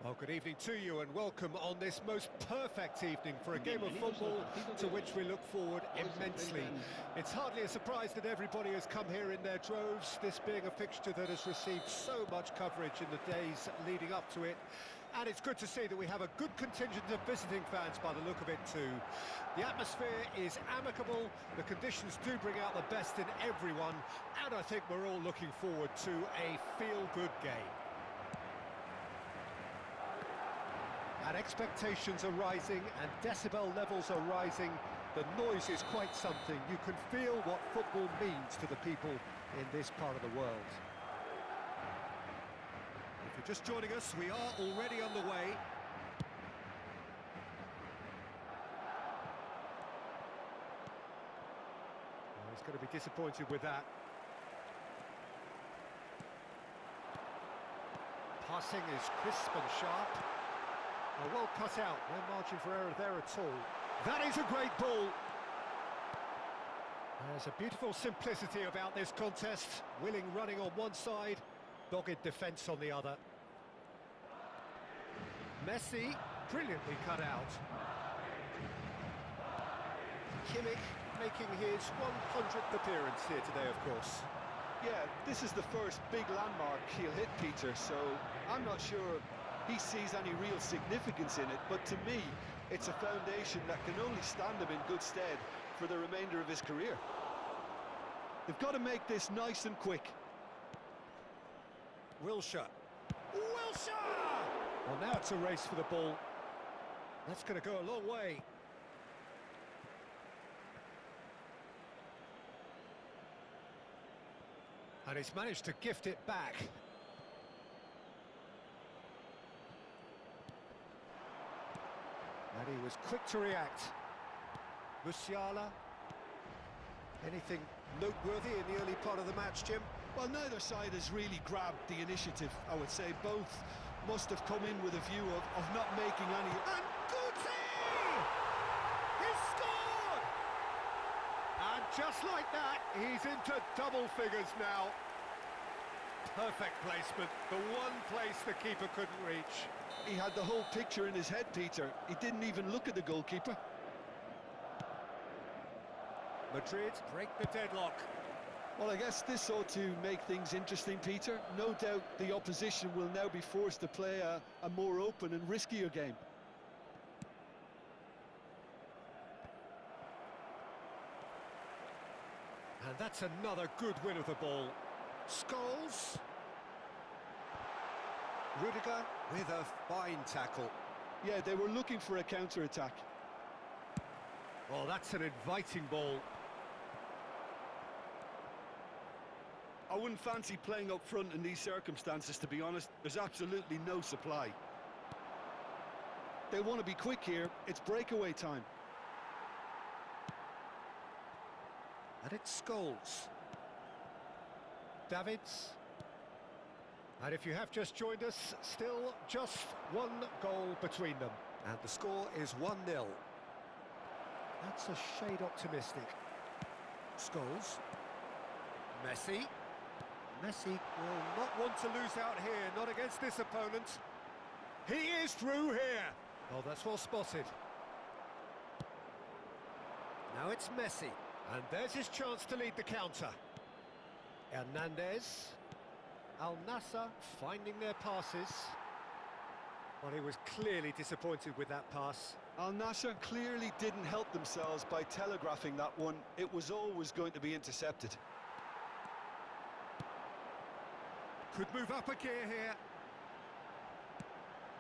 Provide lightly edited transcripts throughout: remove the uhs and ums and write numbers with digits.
Well, good evening to you and welcome on this most perfect evening for a game of football to which we look forward immensely. It's hardly a surprise that everybody has come here in their droves, this being a fixture that has received so much coverage in the days leading up to it. And it's good to see that we have a good contingent of visiting fans by the look of it too. The atmosphere is amicable, the conditions do bring out the best in everyone, and I think we're all looking forward to a feel-good game. And expectations are rising and decibel levels are rising. The noise is quite something. You can feel what football means to the people in this part of the world. If you're just joining us, we are already underway. Well, he's going to be disappointed with that. Passing is crisp and sharp. Well cut out, no margin for error there at all. That is a great ball. There's a beautiful simplicity about this contest. Willing running on one side, dogged defence on the other. Messi, brilliantly cut out. Kimmich making his 100th appearance here today, of course. Yeah, this is the first big landmark he'll hit, Peter, so I'm not sure he sees any real significance in it, but to me, it's a foundation that can only stand him in good stead for the remainder of his career. They've got to make this nice and quick. Wilshere! Well, now it's a race for the ball. That's going to go a long way. And he's managed to gift it back. And he was quick to react. Musiala. Anything noteworthy in the early part of the match, Jim? Well, neither side has really grabbed the initiative, I would say. Both must have come in with a view of not making any... And Guti! He's scored! And just like that, he's into double figures now. Perfect placement, the one place the keeper couldn't reach. He had the whole picture in his head, Peter. He didn't even look at the goalkeeper. Madrid break the deadlock. Well, I guess this ought to make things interesting, Peter. No doubt the opposition will now be forced to play a more open and riskier game. And that's another good win of the ball. Scholes. Rudiger with a fine tackle. Yeah, they were looking for a counter-attack. Well, that's an inviting ball. I wouldn't fancy playing up front in these circumstances, to be honest. There's absolutely no supply. They want to be quick here. It's breakaway time. And it's Scholes. Davids. And if you have just joined us, still just one goal between them. And the score is 1-0. That's a shade optimistic. Scholes. Messi. Messi will not want to lose out here, not against this opponent. He is through here. Oh, that's well spotted. Now it's Messi. And there's his chance to lead the counter. Hernandez. Nassr finding their passes. Well, he was clearly disappointed with that pass. Nassr clearly didn't help themselves by telegraphing that one. It was always going to be intercepted. Could move up a gear here.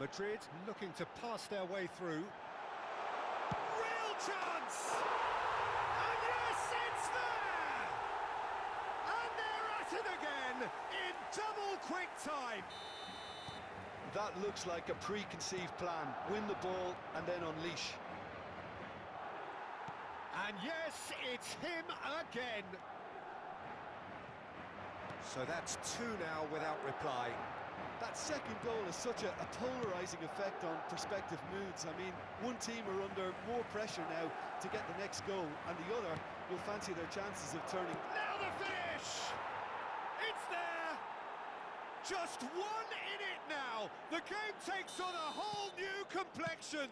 Madrid looking to pass their way through. Real chance! And yes, it's there! And they're at it again in double quick time. That looks like a preconceived plan. Win the ball and then unleash. And yes, it's him again. So that's two now without reply. That second goal has such a polarising effect on prospective moods. I mean, one team are under more pressure now to get the next goal, and the other will fancy their chances of turning. Now the finish! It's there! Just one in it now! Now, the game takes on a whole new complexion.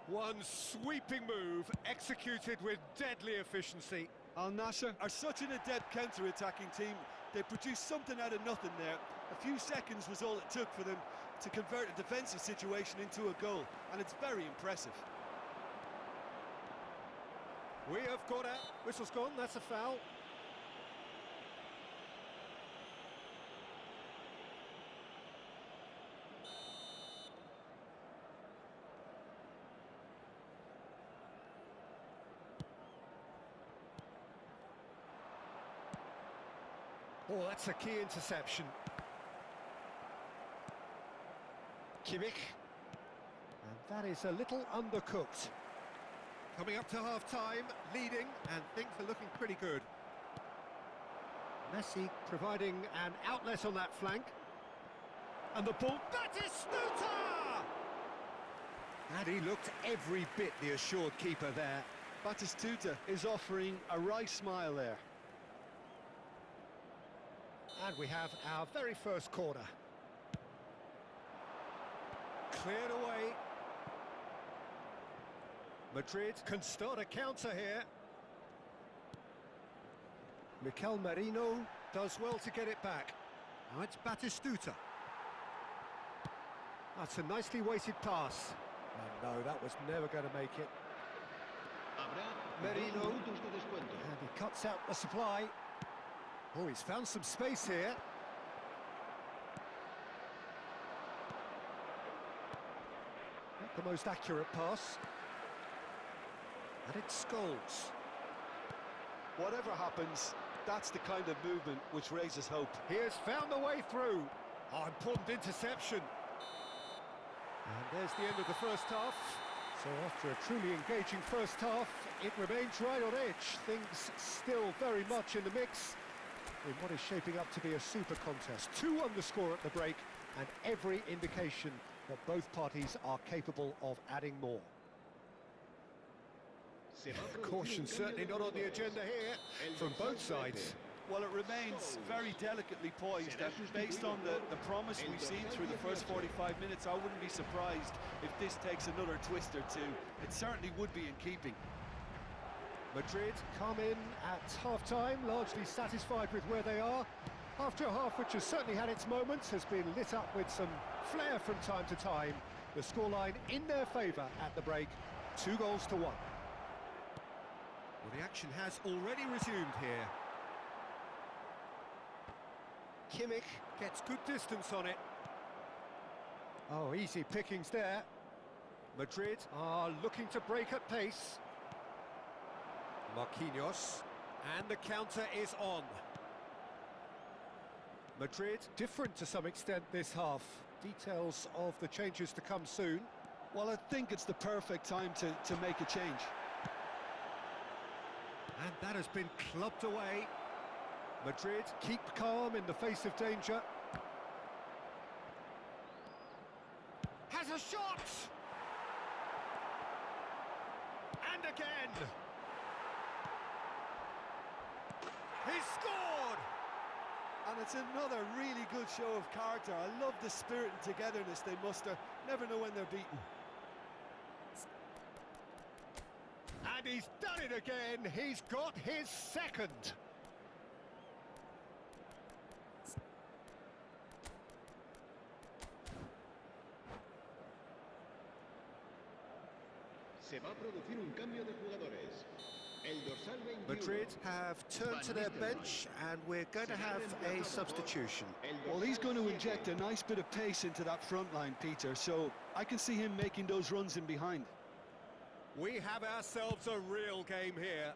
One sweeping move, executed with deadly efficiency. Al Nassr are such an adept counter-attacking team. They produced something out of nothing there. A few seconds was all it took for them to convert a defensive situation into a goal, and it's very impressive. We have got a... Whistle's gone, that's a foul. Oh, that's a key interception. Kimmich. And that is a little undercooked. Coming up to half-time, leading, and things are looking pretty good. Messi providing an outlet on that flank. And the ball, Batistuta! And he looked every bit the assured keeper there. Batistuta is offering a wry smile there. And we have our very first corner. Cleared away. Madrid can start a counter here. Mikel Merino does well to get it back. Now it's Batistuta. That's a nicely weighted pass. And no, that was never going to make it. Merino. And he cuts out the supply. Oh, he's found some space here. Not the most accurate pass. And it's Scholes. Whatever happens, that's the kind of movement which raises hope. He has found the way through. Oh, important interception. And there's the end of the first half. So after a truly engaging first half, it remains right on edge. Things still very much in the mix in what is shaping up to be a super contest. 2 on the score at the break, and every indication that both parties are capable of adding more. Caution certainly not on the agenda here from both sides. Well, it remains very delicately poised, and based on the promise we've seen through the first 45 minutes, I wouldn't be surprised if this takes another twist or two. It certainly would be in keeping. Madrid come in at half-time, largely satisfied with where they are. After a half which has certainly had its moments, has been lit up with some flair from time to time. The scoreline in their favour at the break, 2-1. Well, the action has already resumed here. Kimmich gets good distance on it. Oh, easy pickings there. Madrid are looking to break at pace. Marquinhos, and the counter is on. Madrid different to some extent this half. Details of the changes to come soon. Well, I think it's the perfect time to make a change. And that has been clubbed away. Madrid keep calm in the face of danger. Has a shot! And again! He scored! And it's another really good show of character. I love the spirit and togetherness they muster. Never know when they're beaten. And he's done it again. He's got his second. Se va a producir un cambio de jugadores. Madrid have turned to their bench, and we're going to have a substitution. Well, he's going to inject a nice bit of pace into that front line, Peter, so I can see him making those runs in behind. We have ourselves a real game here.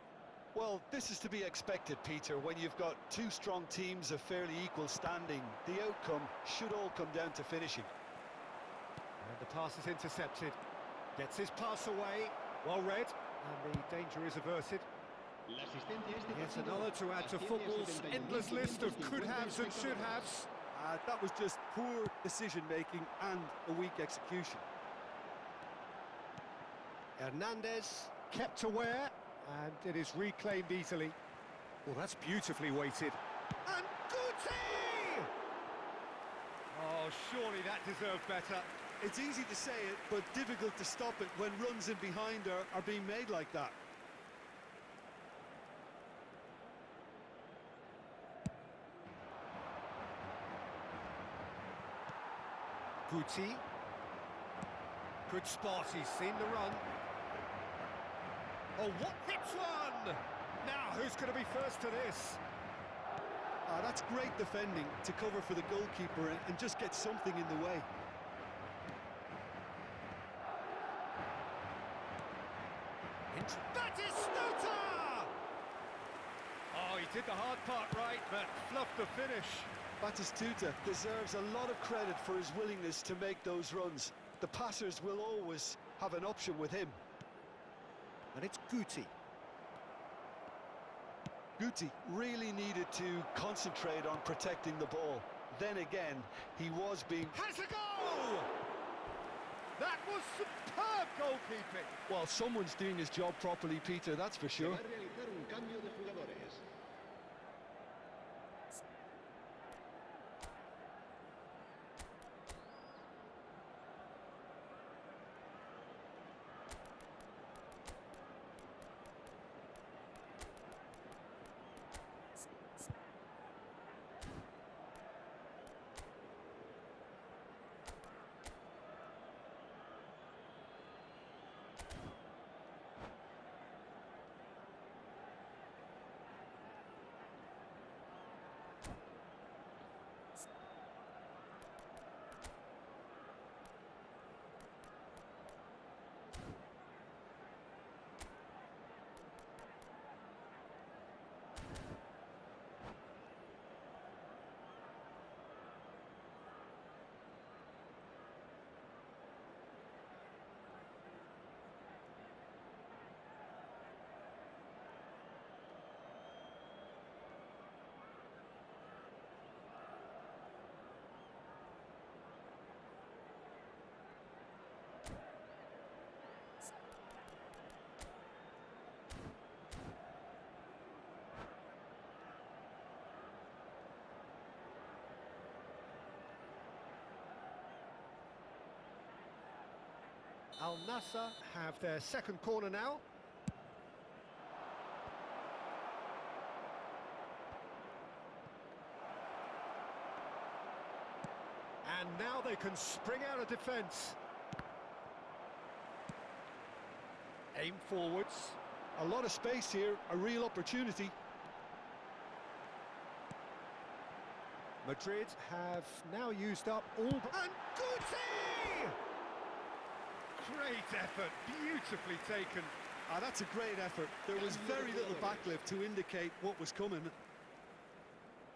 Well, this is to be expected, Peter, when you've got 2 strong teams of fairly equal standing. The outcome should all come down to finishing. And the pass is intercepted. Gets his pass away. Well read. And the danger is averted. Yet another to add to football's endless list of could-haves and should-haves. That was just poor decision-making and a weak execution. Hernandez kept aware, and it is reclaimed easily. Well, that's beautifully weighted. And Guti! Oh, surely that deserved better. It's easy to say it, but difficult to stop it when runs in behind are being made like that. Guti. Good spot, he's seen the run. Oh, what hits one! Now, who's going to be first to this? That's great defending to cover for the goalkeeper and just get something in the way. Batistuta! Oh, he did the hard part right, but fluffed the finish. Batistuta deserves a lot of credit for his willingness to make those runs. The passers will always have an option with him. And it's Guti. Guti really needed to concentrate on protecting the ball. Then again, he was being... Has a goal! That was superb goalkeeping. Well, someone's doing his job properly, Peter, that's for Se sure. va a realizar un cambio de jugadores. Al Nassr have their second corner now. And now they can spring out of defence. Aim forwards. A lot of space here, a real opportunity. Madrid have now used up all... And Guti! Great effort, beautifully taken. That's a great effort. There was very little backlift to indicate what was coming.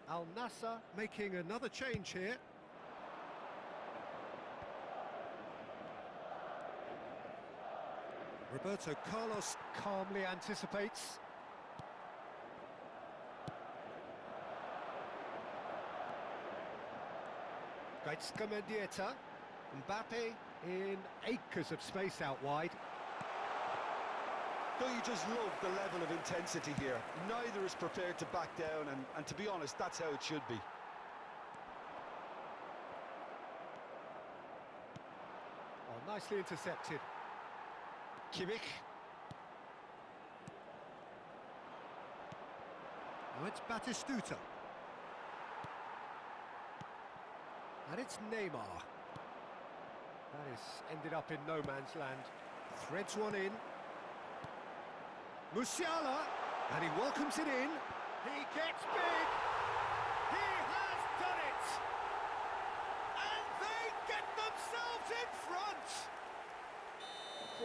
Al Nassr making another change here. Roberto Carlos calmly anticipates. Gaizka Mendieta. Mbappe in acres of space out wide. Don't you just love the level of intensity here? Neither is prepared to back down, and to be honest, that's how it should be. Oh, nicely intercepted. Kimmich. Now it's Batistuta. And it's Neymar. That has ended up in no man's land. Threads one in. Musiala, and he welcomes it in. He gets big. He has done it. And they get themselves in front.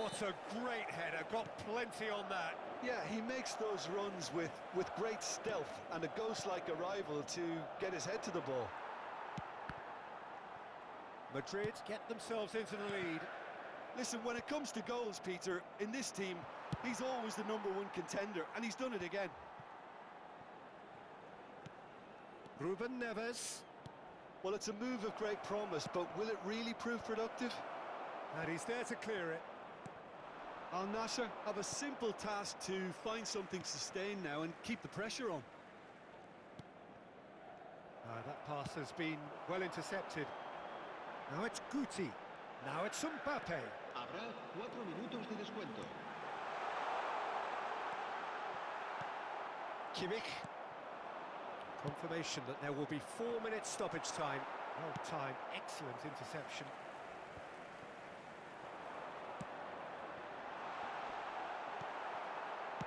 What a great header. Got plenty on that. Yeah, he makes those runs with great stealth and a ghost-like arrival to get his head to the ball. Madrid get themselves into the lead. Listen, when it comes to goals, Peter, in this team, he's always the #1 contender, and he's done it again. Ruben Neves. Well, it's a move of great promise, but will it really prove productive? And he's there to clear it. Al Nassr have a simple task to find something sustained now and keep the pressure on. That pass has been well intercepted. Now it's Guti. Now it's Mbappe. Habrá 4 minutos de descuento. Kimmich. Confirmation that there will be 4 minutes stoppage time. Well timed, excellent interception.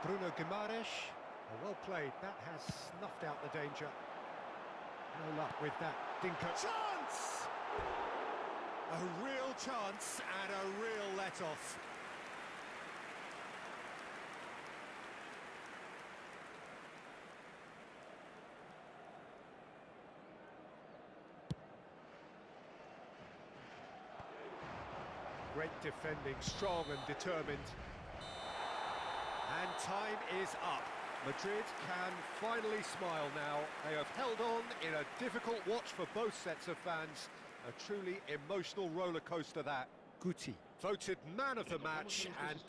Bruno Guimaraes. Well played, that has snuffed out the danger. No luck with that. Dinko. Chance! A real chance and a real let-off. Great defending, strong and determined. And time is up. Madrid can finally smile now. They have held on in a difficult watch for both sets of fans. A truly emotional roller coaster that. Guti voted man of the match and